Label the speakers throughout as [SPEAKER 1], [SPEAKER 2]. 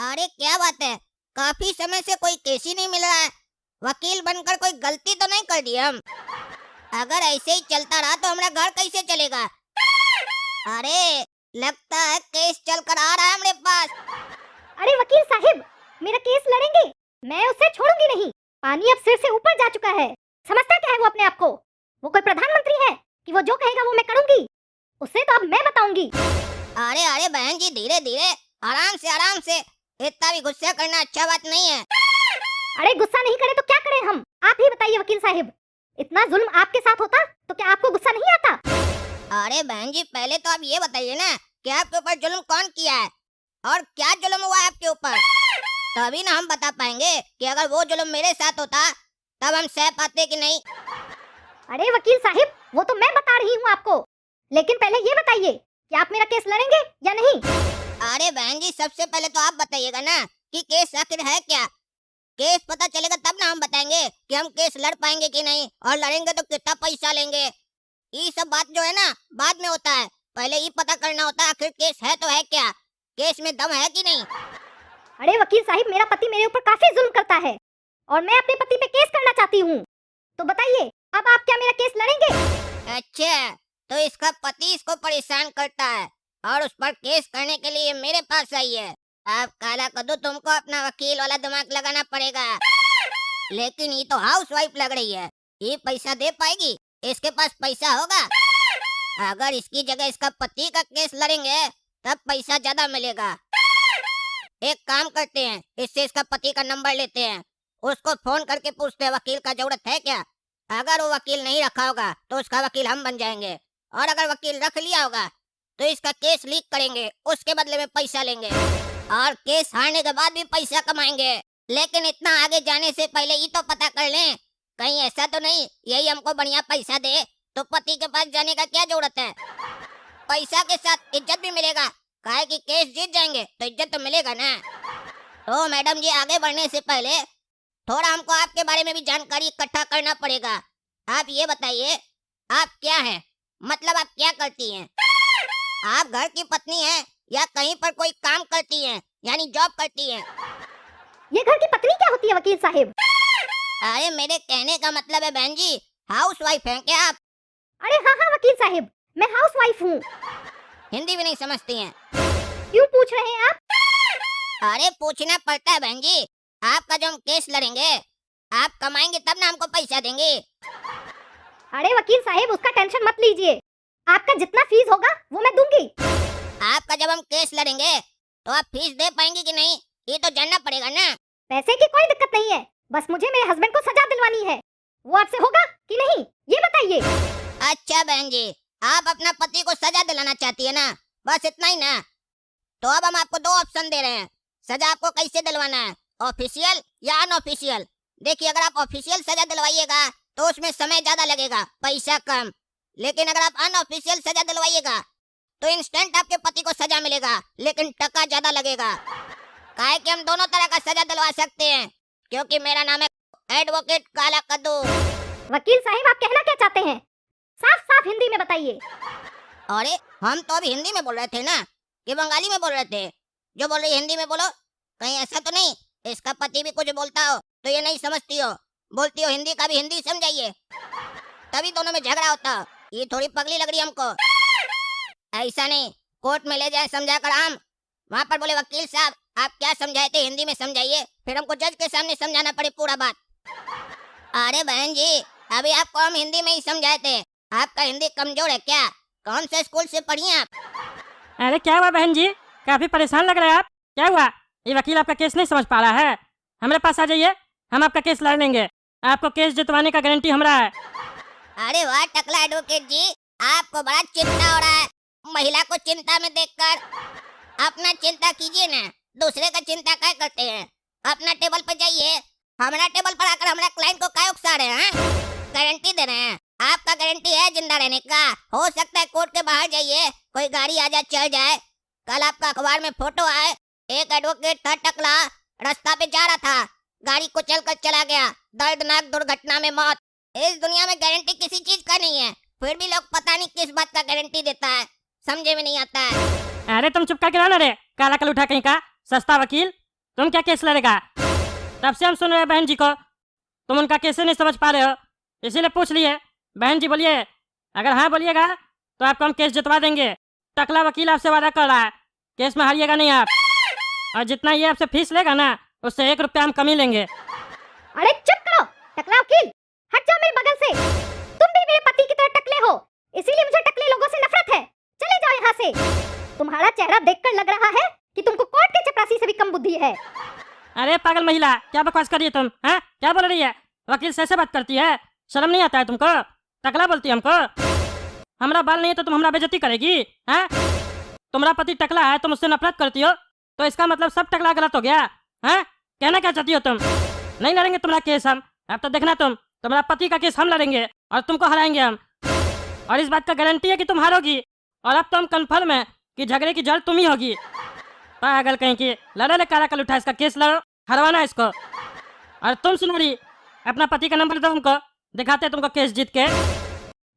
[SPEAKER 1] अरे क्या बात है, काफी समय से कोई केस ही नहीं मिल रहा है। वकील बनकर कोई गलती तो नहीं कर दी हम? अगर ऐसे ही चलता रहा तो हमारा घर कैसे चलेगा? अरे लगता है केस चल कर आ रहा है हमारे पास।
[SPEAKER 2] अरे वकील साहिब, मेरा केस लड़ेंगे? मैं उसे छोड़ूंगी नहीं। पानी अब सिर से ऊपर जा चुका है। समझता क्या है वो अपने आप को? वो कोई प्रधानमंत्री है कि वो जो कहेगा वो मैं करूंगी? उसे तो अब मैं बताऊंगी।
[SPEAKER 1] अरे अरे बहन जी, धीरे धीरे, आराम से आराम से। इतना भी गुस्सा करना अच्छा बात नहीं है।
[SPEAKER 2] अरे गुस्सा नहीं करे तो क्या करें हम? आप ही बताइए वकील साहिब, इतना जुल्म आपके साथ होता तो क्या आपको गुस्सा नहीं आता?
[SPEAKER 1] अरे बहन जी, पहले तो आप ये बताइए ना कि आपके ऊपर जुल्म कौन किया है और क्या जुल्म हुआ है आपके ऊपर। तभी ना हम बता पाएंगे कि अगर वो जुल्म मेरे साथ होता तब हम सह पाते कि नहीं।
[SPEAKER 2] अरे वकील साहिब, वो तो मैं बता रही हूँ आपको, लेकिन पहले ये बताइए कि आप मेरा केस लड़ेंगे या नहीं?
[SPEAKER 1] अरे बहन जी, सबसे पहले तो आप बताइएगा ना कि केस आखिर है क्या। केस पता चलेगा तब ना हम बताएंगे कि हम केस लड़ पाएंगे कि नहीं, और लड़ेंगे तो कितना पैसा लेंगे। ये सब बात जो है ना बाद में होता है, पहले ये पता करना होता है आखिर केस है तो है क्या, केस में दम है कि नहीं।
[SPEAKER 2] अरे वकील साहिब, मेरा पति मेरे ऊपर काफी जुल्म करता है और मैं अपने पति पे केस करना चाहती हूँ। तो बताइए, अब आप क्या मेरा केस लड़ेंगे?
[SPEAKER 1] अच्छा, तो इसका पति इसको परेशान करता है और उस पर केस करने के लिए मेरे पास आई है। अब काला कद्दू, तुमको अपना वकील वाला दिमाग लगाना पड़ेगा। लेकिन ये तो हाउस वाइफ लग रही है, ये पैसा दे पाएगी? इसके पास पैसा होगा? अगर इसकी जगह इसका पति का केस लड़ेंगे तब पैसा ज्यादा मिलेगा। एक काम करते हैं, इससे इसका पति का नंबर लेते हैं, उसको फोन करके पूछते हैं वकील का जरूरत है क्या। अगर वो वकील नहीं रखा होगा तो उसका वकील हम बन जाएंगे, और अगर वकील रख लिया होगा तो इसका केस लीक करेंगे, उसके बदले में पैसा लेंगे और केस हारने के बाद भी पैसा कमाएंगे। लेकिन इतना आगे जाने से पहले ये तो पता कर लें, कहीं ऐसा तो नहीं यही हमको बढ़िया पैसा दे तो पति के पास जाने का क्या जरूरत है। पैसा के साथ इज्जत भी मिलेगा, काहे कि केस जीत जाएंगे तो इज्जत तो मिलेगा ना। तो मैडम जी, आगे बढ़ने से पहले थोड़ा हमको आपके बारे में भी जानकारी इकट्ठा करना पड़ेगा। आप ये बताइए, आप क्या हैं, मतलब आप क्या करती हैं? आप घर की पत्नी हैं या कहीं पर कोई काम करती हैं, यानी जॉब करती हैं?
[SPEAKER 2] ये घर की पत्नी क्या होती है वकील साहिब?
[SPEAKER 1] अरे मेरे कहने का मतलब है बहन जी, हाउस वाइफ हैं क्या आप?
[SPEAKER 2] अरे हाँ हाँ वकील साहिब, मैं हाउस वाइफ हूँ।
[SPEAKER 1] हिंदी भी नहीं समझती हैं?
[SPEAKER 2] क्यों पूछ रहे हैं आप?
[SPEAKER 1] अरे पूछना पड़ता है बहन जी, आपका जो हम केस लड़ेंगे, आप कमाएंगे तब ना हमको पैसा देंगे।
[SPEAKER 2] अरे वकील साहिब, उसका टेंशन मत लीजिए, आपका जितना फीस होगा वो मैं दूंगी।
[SPEAKER 1] आपका जब हम केस लड़ेंगे तो आप फीस दे पाएंगे कि नहीं, ये तो जानना पड़ेगा ना।
[SPEAKER 2] पैसे की कोई दिक्कत नहीं है, बस मुझे मेरे हस्बैंड को सजा दिलवानी है। वो आपसे होगा कि नहीं, ये बताइए।
[SPEAKER 1] अच्छा बहन जी, आप अपना पति को सजा दिलाना चाहती है ना, बस इतना ही ना। तो अब हम आपको दो ऑप्शन दे रहे हैं, सजा आपको कैसे दिलवाना है, ऑफिशियल या अनऑफिशियल। देखिए, अगर आप ऑफिशियल सजा दिलवाइएगा तो उसमें समय ज्यादा लगेगा, पैसा कम। लेकिन अगर आप अनऑफिशियल सजा दिलवाइएगा तो इंस्टेंट आपके पति को सजा मिलेगा, लेकिन टका ज्यादा लगेगा। काहे कि हम दोनों तरह का सजा दिलवा सकते हैं, क्योंकि मेरा नाम है एडवोकेट काला कद्दू।
[SPEAKER 2] वकील साहिब, आप कहना क्या चाहते हैं? साफ साफ हिंदी में बताइए।
[SPEAKER 1] अरे हम तो अभी हिंदी में बोल रहे थे ना, कि बंगाली में बोल रहे थे? जो बोल रही है हिंदी में बोलो। कहीं ऐसा तो नहीं इसका पति भी कुछ बोलता हो तो ये नहीं समझती हो, बोलती हो हिंदी का भी हिंदी समझाइए, तभी दोनों में झगड़ा होता हो। ये थोड़ी पगली लग रही है हमको। ऐसा नहीं, कोर्ट में ले जाए समझा कर हम, वहाँ पर बोले वकील साहब आप क्या समझाए थे हिंदी में समझाइए, फिर हमको जज के सामने समझाना पड़े पूरा बात। अरे बहन जी, अभी आपको हम हिंदी में ही समझाए थे, आपका हिंदी कमजोर है क्या? कौन से स्कूल से पढ़ी हैं आप?
[SPEAKER 3] अरे क्या हुआ बहन जी, काफी परेशान लग रहे हैं आप, क्या हुआ? ये वकील आपका केस नहीं समझ पा रहा है? हमारे पास आ जाइए, हम आपका केस लड़ लेंगे, आपको केस जितवाने का गारंटी हमारा है।
[SPEAKER 1] अरे वाह टकला एडवोकेट जी, आपको बड़ा चिंता हो रहा है महिला को चिंता में देखकर। अपना चिंता कीजिए ना, दूसरे का चिंता क्या करते हैं। अपना टेबल पर जाइए, हमारा टेबल पर आकर हमारा क्लाइंट को क्या उकसा रहे हैं? गारंटी दे रहे हैं, आपका गारंटी है जिंदा रहने का। हो सकता है कोर्ट के बाहर जाइए, कोई गाड़ी आ जाए चल जाए। कल आपका अखबार में फोटो आए, एक एडवोकेट था टकला, रास्ता पे जा रहा था, गाड़ी को चलकर चला गया, दर्दनाक दुर्घटना में मौत। इस दुनिया में गारंटी किसी चीज का नहीं है, फिर भी लोग पता नहीं किस बात का गारंटी देता है, समझे में नहीं आता है।
[SPEAKER 3] अरे तुम चुप करके रहो ना रे, काला कल उठा कहीं का सस्ता वकील। तुम क्या केस लड़ेगा? तब से हम सुन रहे हैं बहन जी को, तुम उनका केस नहीं समझ पा रहे हो, इसीलिए पूछ लिए। बहन जी बोलिए, अगर हाँ बोलिएगा तो आपको हम केस जितवा देंगे। टकला वकील आपसे वादा कर रहा है, केस में हारिएगा नहीं आप, और जितना ये आपसे फीस लेगा ना उससे 1 रुपया हम कमी लेंगे।
[SPEAKER 2] अरे चुप करो टकला वकील, हट जाओ मेरे बगल से। तुम भी मेरे पति की तरह टकले हो, इसीलिए मुझे टकले लोगों से नफरत है। चले जाओ यहाँ से। तुम्हारा चेहरा देखकर लग रहा है कि तुमको कोर्ट के चपरासी से भी कम बुद्धि है।
[SPEAKER 3] अरे पागल महिला, क्या बकवास कर रही है तुम? हैं, क्या बोल रही है? वकील से ऐसे बात करती है? शर्म नहीं आता है तुमको? टकला बोलती है हमको? हमारा बाल नहीं है तो तुम हमारा बेइज्जती करेगी? हैं? तुम्हारा पति टकला है, तुम उससे नफरत करती हो, तो इसका मतलब सब टकला गलत हो गया? हैं? कहना क्या चाहती हो तुम? नहीं लड़ेंगे तुम्हारा केस हम। अब तो देखना, तुम्हारा पति का केस हम लड़ेंगे और तुमको हराएंगे हम, और इस बात का गारंटी है कि तुम हारोगी। और अब तो हम कन्फर्म है कि झगड़े की जड़ तुम ही होगी। पागल कहीं की, लड़ो ले काला कल उठा, इसका केस लड़ो, हरवाना इसको। और तुम सुनोरी, अपना पति का नंबर दो हमको, दिखाते तुमको केस जीत के।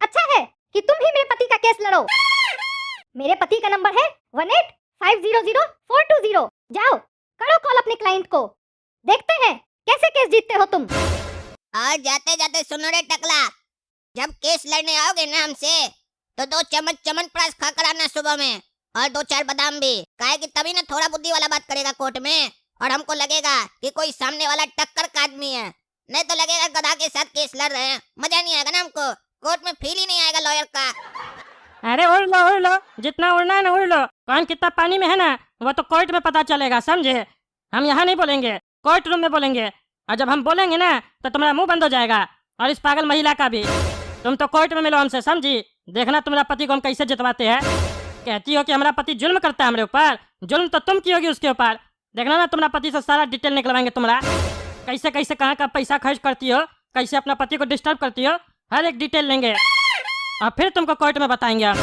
[SPEAKER 2] अच्छा है कि तुम ही मेरे पति का केस लड़ो। मेरे पति का नंबर है 18500420। जाओ करो कॉल अपने क्लाइंट को, देखते हैं कैसे केस जीतते हो तुम।
[SPEAKER 1] और जाते जाते सुनो रे टकला, जब केस लड़ने आओगे ना हमसे तो 2 चम्मच च्यवनप्राश खाकर आना सुबह में, और 2-4 बादाम भी, काहे कि तभी ना थोड़ा बुद्धि वाला बात करेगा कोर्ट में, और हमको लगेगा कि कोई सामने वाला टक्कर का आदमी है। नहीं तो लगेगा गधा के साथ केस लड़ रहे हैं, मजा नहीं आएगा ना हमको, कोर्ट में फील ही नहीं आएगा लॉयर का।
[SPEAKER 3] अरे उड़ लो, जितना उड़ना है ना उड़ लो। कौन कितना पानी में है ना वो तो कोर्ट में पता चलेगा, समझे? हम यहाँ नहीं बोलेंगे, कोर्ट रूम में बोलेंगे, और जब हम बोलेंगे ना तो तुम्हारा मुंह बंद हो जाएगा, और इस पागल महिला का भी। तुम तो कोर्ट में मिलो हमसे, समझी? देखना तुम्हारा पति को हम कैसे जितवाते हैं। कहती हो कि हमारा पति जुल्म करता है हमारे ऊपर, जुल्म तो तुम की होगी उसके ऊपर। देखना ना तुम्हारा पति से सारा डिटेल निकलवाएंगे तुम्हारा, कैसे कैसे कहाँ का पैसा खर्च करती हो, कैसे अपना पति को डिस्टर्ब करती हो, हर एक डिटेल लेंगे, और फिर तुमको कोर्ट में बताएंगे हम।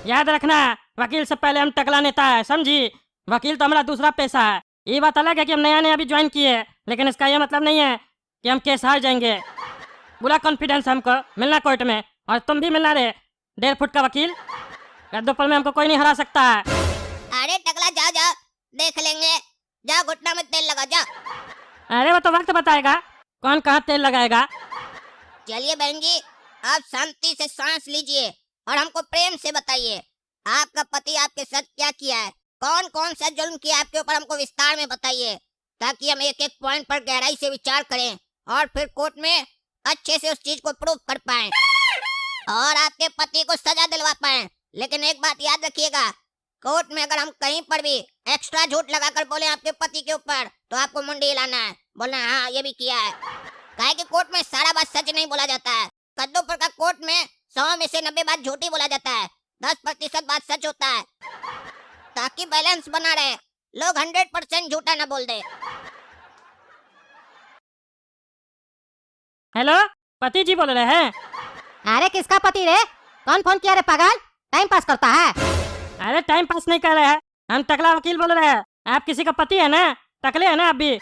[SPEAKER 3] याद रखना, वकील से पहले हम टकला नेता है, समझी? वकील तो हमारा दूसरा पैसा है। ये बात अलग है कि हम नया अभी ज्वाइन किए, लेकिन इसका यह मतलब नहीं है कि हम केस हार जाएंगे। पूरा कॉन्फिडेंस हमको, मिलना कोर्ट में, और तुम भी मिलना रे 1.5 फुट का वकील। दोपहर में हमको कोई नहीं हरा सकता है।
[SPEAKER 1] अरे टकला जाओ, देख लेंगे, जा घुटना में तेल लगा जा।
[SPEAKER 3] अरे वो तो वक्त बताएगा कौन कहाँ तेल लगाएगा।
[SPEAKER 1] चलिए बहन जी, आप शांति से सांस लीजिए और हमको प्रेम से बताइए, आपका पति आपके साथ क्या किया है, कौन कौन सा जुल्म किया आपके ऊपर, हमको विस्तार में बताइए, ताकि हम एक एक पॉइंट पर गहराई से विचार करें और फिर कोर्ट में अच्छे से उस चीज को प्रूव कर पाएं और आपके पति को सजा दिलवा पाएं। लेकिन एक बात याद रखिएगा, कोर्ट में अगर हम कहीं पर भी एक्स्ट्रा झूठ लगाकर बोले आपके पति के ऊपर, तो आपको मुंडी हिलाना है, बोलना है हाँ ये भी किया है। काहे कि कोर्ट में सारा बात सच नहीं बोला जाता है। कद्दूपुर का कोर्ट में 100 में से 90 बात झूठी बोला जाता है, 10% बात सच होता है, ताकि बैलेंस बना रहे, लोग 100% झूठा ना बोल दे।
[SPEAKER 3] हेलो, पति जी बोल रहे हैं?
[SPEAKER 4] अरे किसका पति रे? कौन फोन किया रे पागल? टाइम पास करता है?
[SPEAKER 3] अरे टाइम पास नहीं कर रहे हैं, हम टकला वकील बोल रहे हैं। आप किसी का पति है ना? टकले है ना आप भी?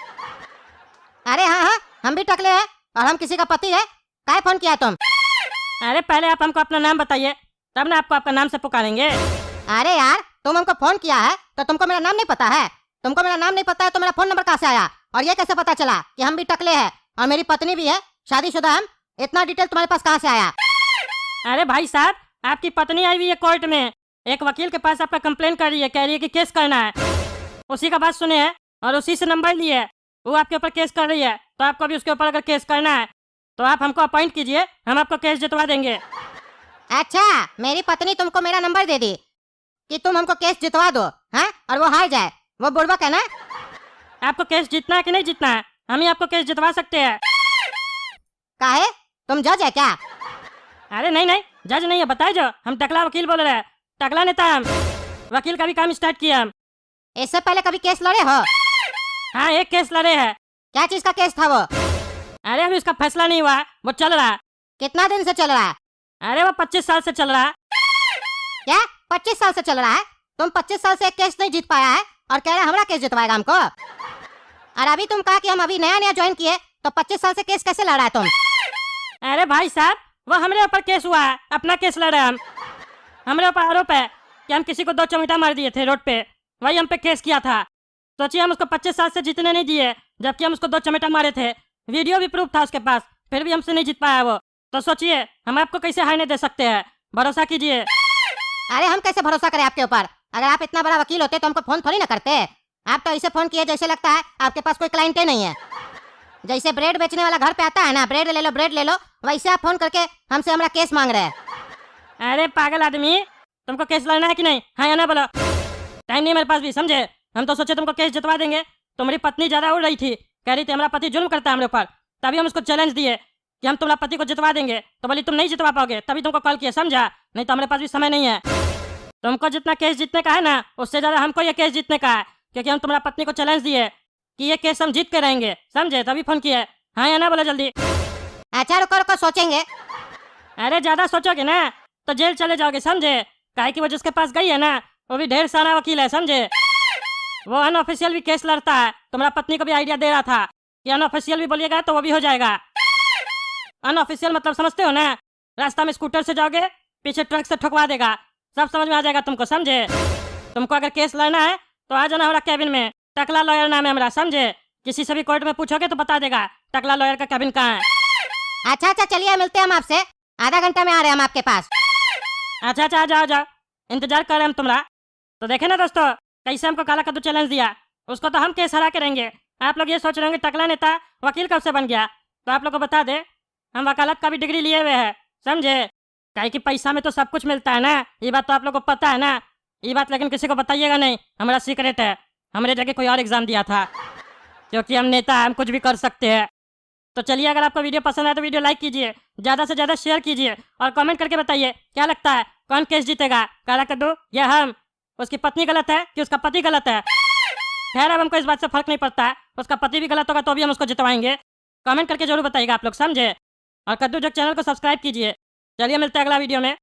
[SPEAKER 4] अरे हाँ, हम भी टकले हैं और हम किसी का पति है। काहे फोन किया तुम?
[SPEAKER 3] अरे पहले आप हमको अपना नाम बताइए, तब ना आपको आपका नाम से पुकारेंगे।
[SPEAKER 4] अरे यार, तुम हमको फोन किया है तो तुमको मेरा नाम नहीं पता है? तुमको मेरा नाम नहीं पता है तो मेरा फोन नंबर कहाँ से आया? और ये कैसे पता चला कि हम भी टकले हैं और मेरी पत्नी भी है, शादीशुदा हम? इतना डिटेल तुम्हारे पास कहाँ से आया?
[SPEAKER 3] अरे भाई साहब, आपकी पत्नी आई हुई है कोर्ट में, एक वकील के पास आपका कंप्लेन कर रही है, कह रही है कि केस करना है। उसी का बात सुने हैं और उसी से नंबर लिए है, वो आपके ऊपर केस कर रही है, तो आपको भी उसके ऊपर अगर केस करना है तो आप हमको अपॉइंट कीजिए, हम आपको केस जितवा देंगे।
[SPEAKER 4] अच्छा, मेरी पत्नी तुमको मेरा नंबर दे दी कि तुम हमको केस जितवा दो, हाँ? और वो हार जाए, वो बुड़बक है ना?
[SPEAKER 3] आपको केस जीतना है कि नहीं जीतना है? हम ही आपको केस जितवा सकते हैं।
[SPEAKER 4] काहे? तुम जज है क्या?
[SPEAKER 3] अरे नहीं, जज नहीं है, बताए जो, हम टकला वकील बोल रहे हैं, टकला नेता हम, वकील का भी काम स्टार्ट किया हम।
[SPEAKER 4] इससे पहले कभी केस लड़े हो?
[SPEAKER 3] हाँ, एक केस लड़े हैं।
[SPEAKER 4] क्या चीज का केस था वो?
[SPEAKER 3] अरे अभी उसका फैसला नहीं हुआ, वो चल रहा है।
[SPEAKER 4] कितना दिन से चल रहा है?
[SPEAKER 3] अरे वो 25 साल से चल रहा है।
[SPEAKER 4] क्या 25 साल से चल रहा है? तुम 25 साल से एक केस नहीं जीत पाया है और कह रहे हमारा केस जितवाएगा हमको? और अभी तुम कहा कि हम अभी नया ज्वाइन किए, तो 25 साल से केस कैसे लड़ा है तुम?
[SPEAKER 3] अरे भाई साहब, वो हमारे ऊपर केस हुआ है, अपना केस लड़ रहे हैं हम। हमारे ऊपर आरोप है कि हम किसी को 2 चमेटा मार दिए थे रोड पे, वही हम पे केस किया था। सोचिए हम उसको 25 साल से जीतने नहीं दिए, जबकि हम उसको 2 चमेटा मारे थे। वीडियो भी प्रूफ था उसके पास, फिर भी हमसे नहीं जीत पाया वो। तो सोचिए हम आपको कैसे हारने दे सकते हैं, भरोसा कीजिए।
[SPEAKER 4] अरे हम कैसे भरोसा करें आपके ऊपर? अगर आप इतना बड़ा वकील होते तो हमको फोन थोड़ी ना करते। आप तो ऐसे फोन किए जैसे लगता है आपके पास कोई क्लाइंट ही नहीं है। जैसे ब्रेड बेचने वाला घर पे आता है ना, ब्रेड ले लो, वैसे आप फोन करके हमसे हमारा केस मांग रहे हैं।
[SPEAKER 3] अरे पागल आदमी, तुमको केस लड़ना है कि नहीं? हाँ या ना बोलो। टाइम नहीं मेरे पास भी, समझे? हम तो सोचे तुमको केस जितवा देंगे। तुम्हारी पत्नी ज्यादा उड़ रही थी, कह रही थी हमारा पति जुल्म करता है हमारे ऊपर, तभी हम उसको चैलेंज दिए कि हम तुम्हारा पति को जितवा देंगे। तो बोली तुम नहीं जितवा पाओगे, तभी तुमको कॉल किया, समझा? नहीं तो हमारे पास भी समय नहीं है। तुमको जितना केस जीतने का है ना, उससे ज्यादा हमको ये केस जीतने का है, क्योंकि हम तुम्हारा पत्नी को चैलेंज दिए कि ये केस हम जीत के रहेंगे, समझे? तभी फोन किया। हाँ या ना बोलो जल्दी।
[SPEAKER 4] अच्छा रुको रुको, सोचेंगे।
[SPEAKER 3] अरे ज्यादा सोचोगे ना तो जेल चले जाओगे, समझे? काहे कि वो जिसके पास गई है ना, वो भी ढेर सारा वकील है, समझे? वो अनऑफिशियल भी केस लड़ता है। तुम्हारा पत्नी को भी आइडिया दे रहा था कि अनऑफिशियल भी बोलिएगा तो वो भी हो जाएगा। अनऑफिशियल मतलब समझते हो ना? रास्ता में स्कूटर से जाओगे, पीछे ट्रक से ठोकवा देगा, सब समझ में आ जाएगा तुमको, समझे? तुमको अगर केस लड़ना है तो आ जाना हमारा कैबिन में। टकला लॉयर नाम है हमारा, समझे? किसी से भी कोर्ट में पूछोगे तो बता देगा टकला लॉयर का कैबिन कहाँ है।
[SPEAKER 4] अच्छा चलिए, मिलते हैं हम आपसे। आधा घंटा में आ रहे हैं हम आपके पास।
[SPEAKER 3] अच्छा आ जाओ जाओ, इंतजार कर रहे हैं हम तुम्हारा। तो देखे ना दोस्तों, कैसे हमको काला कद्दू चैलेंज दिया। उसको तो हम केस हरा के रहेंगे। आप लोग ये सोच रहे होंगे टकला नेता वकील कब से बन गया, तो आप लोग को बता दे हम वकालत का भी डिग्री लिए हुए हैं, समझे? काहे कि पैसा में तो सब कुछ मिलता है ना, ये बात तो आप लोग को पता है ना। ये बात लेकिन किसी को बताइएगा नहीं, हमारा सीक्रेट है। हमने जगह कोई और एग्जाम दिया था, क्योंकि हम नेता हैं, हम कुछ भी कर सकते हैं। तो चलिए, अगर आपको वीडियो पसंद आए तो वीडियो लाइक कीजिए, ज़्यादा से ज़्यादा शेयर कीजिए और कमेंट करके बताइए क्या लगता है कौन केस जीतेगा, काला कद्दू या हम? उसकी पत्नी गलत है कि उसका पति गलत है? खैर अब हमको इस बात से फर्क नहीं पड़ता है, उसका पति भी गलत होगा तो भी हम उसको जितवाएंगे। कमेंट करके जरूर बताइएगा आप लोग, समझे? और कद्दू जग चैनल को सब्सक्राइब कीजिए। चलिए मिलते हैं अगला वीडियो में।